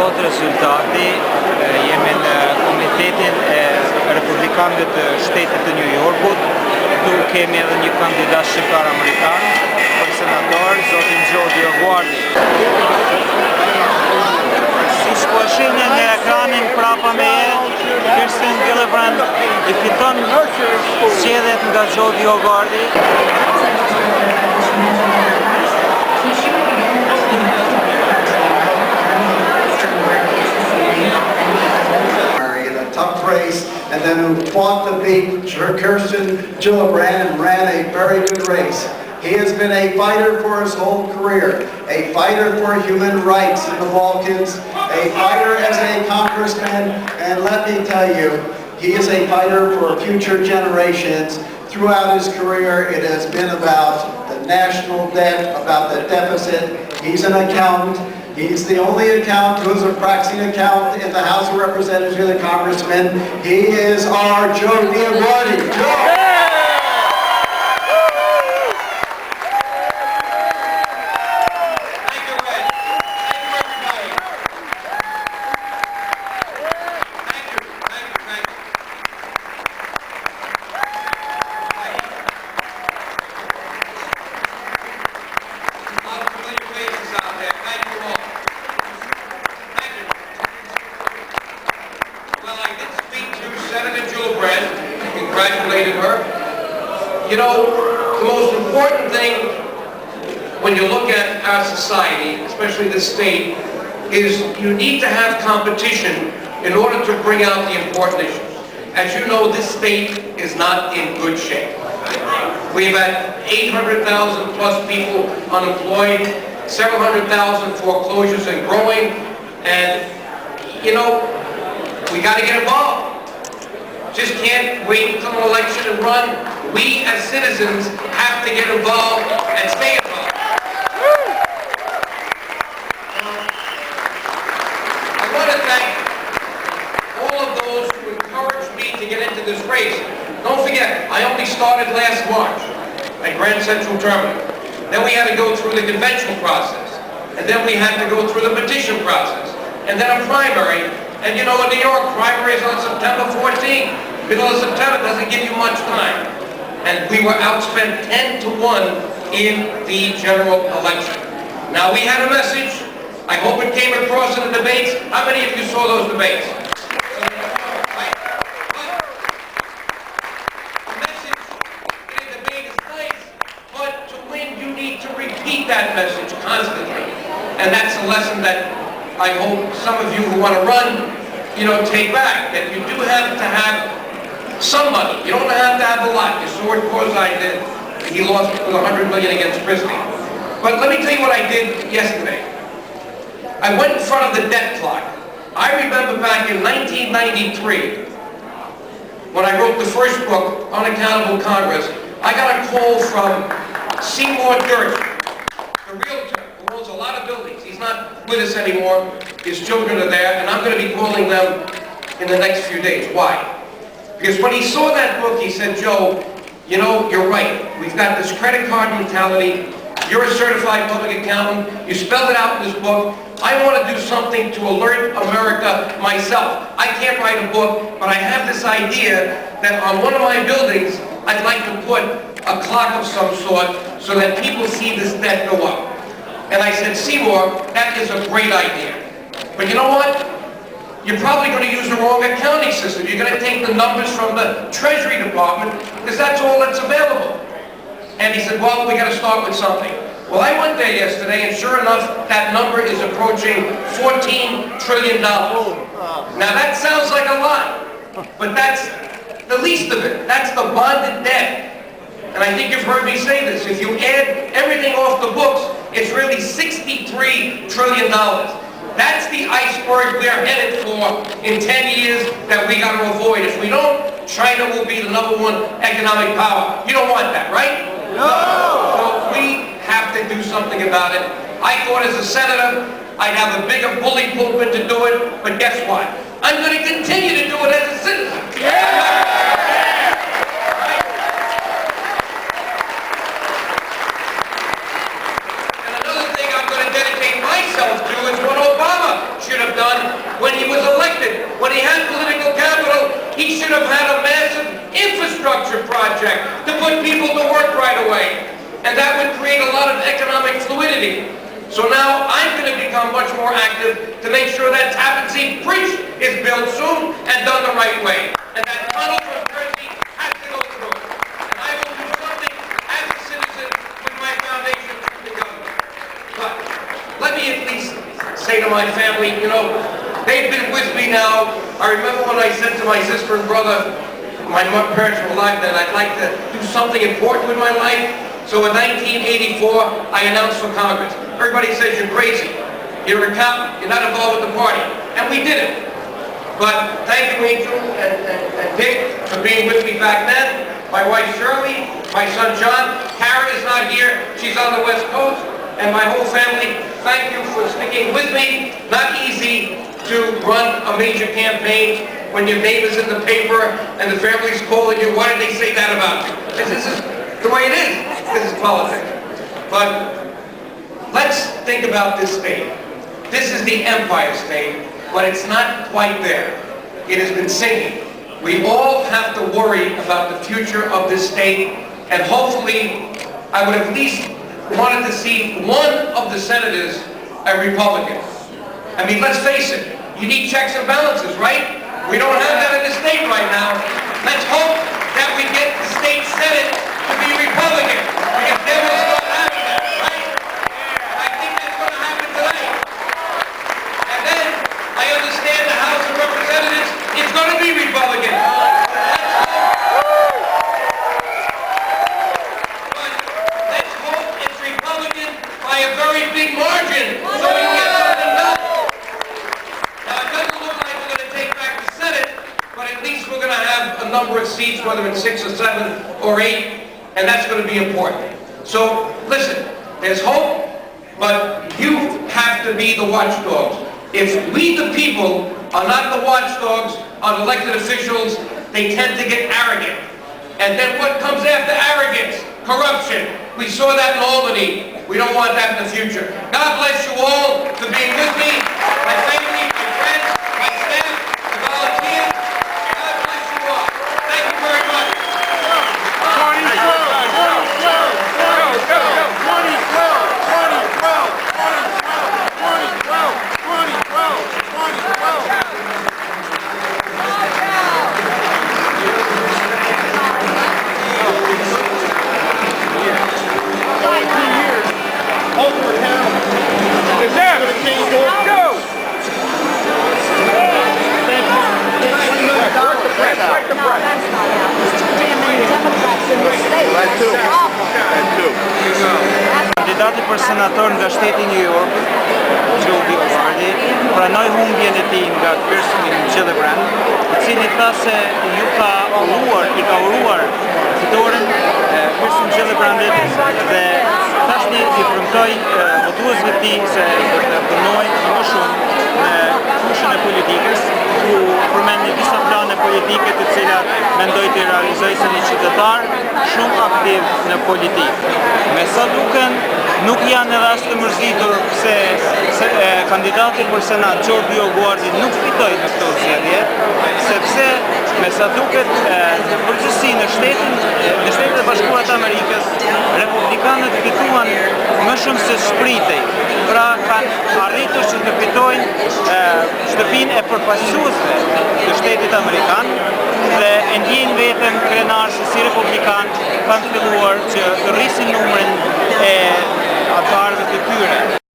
plot rezultati. Jemi në Komitetin e Republikanëve të Shtetit të New Yorkut. Këtu kemi edhe një kandidat shqiptar amerikan për senator, zotin DioGuardi. Si po shihni në ekranin prapa me Kirsten Gillibrand I fiton zgjedhjet nga DioGuardi. Tough race, and then who fought to beat Kirsten Gillibrand and ran a very good race. He has been a fighter for his whole career, a fighter for human rights in the Balkans, a fighter as a congressman, and let me tell you, he is a fighter for future generations. Throughout his career, it has been about the national debt, about the deficit. He's an accountant. He's the only accountant who is a practicing accountant in the House of Representatives and the Congressman. He is our DioGuardi. Joe! Congratulated her. You know, the most important thing when you look at our society, especially the state, is you need to have competition in order to bring out the important issues. As you know, this state is not in good shape. We've had 800,000 plus people unemployed, several hundred thousand foreclosures and growing, and you know, we got to get involved. Just can't wait until an election and run. We as citizens have to get involved and stay involved. I want to thank all of those who encouraged me to get into this race. Don't forget, I only started last March at Grand Central Terminal. Then we had to go through the convention process. And then we had to go through the petition process. And then a primary. And you know, in New York, primary is on September 14th. Middle of September doesn't give you much time. And we were outspent 10-1 in the general election. Now, we had a message. I hope it came across in the debates. How many of you saw those debates? The message in a debate is nice, but to win, you need to repeat that message constantly. And that's a lesson that I hope some of you who want to run, you know, take back. That you do have to have some money. You don't have to have a lot. You saw what Qazim did. He lost with $100 million against Christie. But let me tell you what I did yesterday. I went in front of the debt clock. I remember back in 1993, when I wrote the first book, Unaccountable Congress, I got a call from Seymour Dirt, the realtor, who owns a lot of buildings. He's not with us anymore. His children are there, and I'm going to be calling them in the next few days. Why? Because when he saw that book, he said, Joe, you know, you're right. We've got this credit card mentality. You're a certified public accountant. You spelled it out in this book. I want to do something to alert America myself. I can't write a book, but I have this idea that on one of my buildings, I'd like to put a clock of some sort so that people see this debt go up. And I said, Seymour, that is a great idea. But you know what? You're probably going to use the wrong accounting system. You're going to take the numbers from the Treasury Department because that's all that's available. And he said, well, we got to start with something. Well, I went there yesterday, and sure enough, that number is approaching $14 trillion. Now, that sounds like a lot, but that's the least of it. That's the bonded debt. And I think you've heard me say this. If you add everything off the books, it's really $63 trillion. That's the iceberg we're headed for in 10 years that we got to avoid. If we don't, China will be the #1 economic power. You don't want that, right? No! So we have to do something about it. I thought as a senator, I'd have a bigger bully pulpit to do it, but guess what? I'm going to continue to do it as a citizen. Yeah! And another thing I'm going to dedicate myself to is what Obama should have done away. And that would create a lot of economic fluidity. So now I'm going to become much more active to make sure that Tappan Zee Bridge is built soon and done the right way. And that tunnel from Jersey has to go through. And I will do something as a citizen with my foundation to the government. But let me at least say to my family, you know, they've been with me now. I remember when I said to my sister and brother, my parents were alive then, I'd like to do something important with my life. So in 1984, I announced for Congress. Everybody says you're crazy. You're an accountant. You're not involved with the party. And we did it. But thank you, Angel and Dick, for being with me back then. My wife Shirley, my son John. Karen is not here. She's on the West Coast. And my whole family, thank you for sticking with me. Not easy to run a major campaign when your name is in the paper and the family's calling you. Why did they say that about you? This is the way it is. This is politics. But let's think about this state. This is the Empire State, but it's not quite there. It has been sinking. We all have to worry about the future of this state, and hopefully, I would at least wanted to see one of the senators a Republican. I mean, let's face it, you need checks and balances, right? We don't have that in the state right now. Let's hope that we get the state Senate to be Republican, because then we'll start having that, right? I think that's going to happen tonight. And then, I understand the House of Representatives is going to be Republican. Let's hope it's Republican by a very big margin, so we can get something done. Now, it doesn't look like we're going to take back the Senate, but at least we're going to have a number of seats, whether it's 6 or 7 or 8, and that's going to be important. So, listen, there's hope, but you have to be the watchdogs. If we, the people, are not the watchdogs on elected officials, they tend to get arrogant. And then what comes after arrogance? Corruption. We saw that in Albany. We don't want that in the future. God bless you all for being with me, my family, my friends, my staff, the volunteers. God bless you all. Thank you very much. Kandidati për senator nga shteti New York, DioGuardi, pranoi humbjen e tij nga Gillibrand, I cili tha se i ka uruar fitoren Gillibrandit dhe tashni I premtoi votuesve të tij se do të punojë më shumë në fushën e politikës, ku përmendi disa plane politike të cilat mendoj të realizoj se një qytetar shumë aktiv në politikë. Me sa duken, nuk janë edhe as të mërzitur se kandidati për senat DioGuardi nuk fitoi në këto zgjedhje, sepse me sa duket në përgjithësi në Shtetet e Bashkuara të Amerikës, republikanët fituan më shumë se shpritej. Pra kanë arritur që të fitojnë shtëpinë e përfaqësuesve të Shtetit Amerikan dhe e ndjejnë veten krenarë se si republikan kanë filluar që të rrisin numrin e anëtarëve të tyre.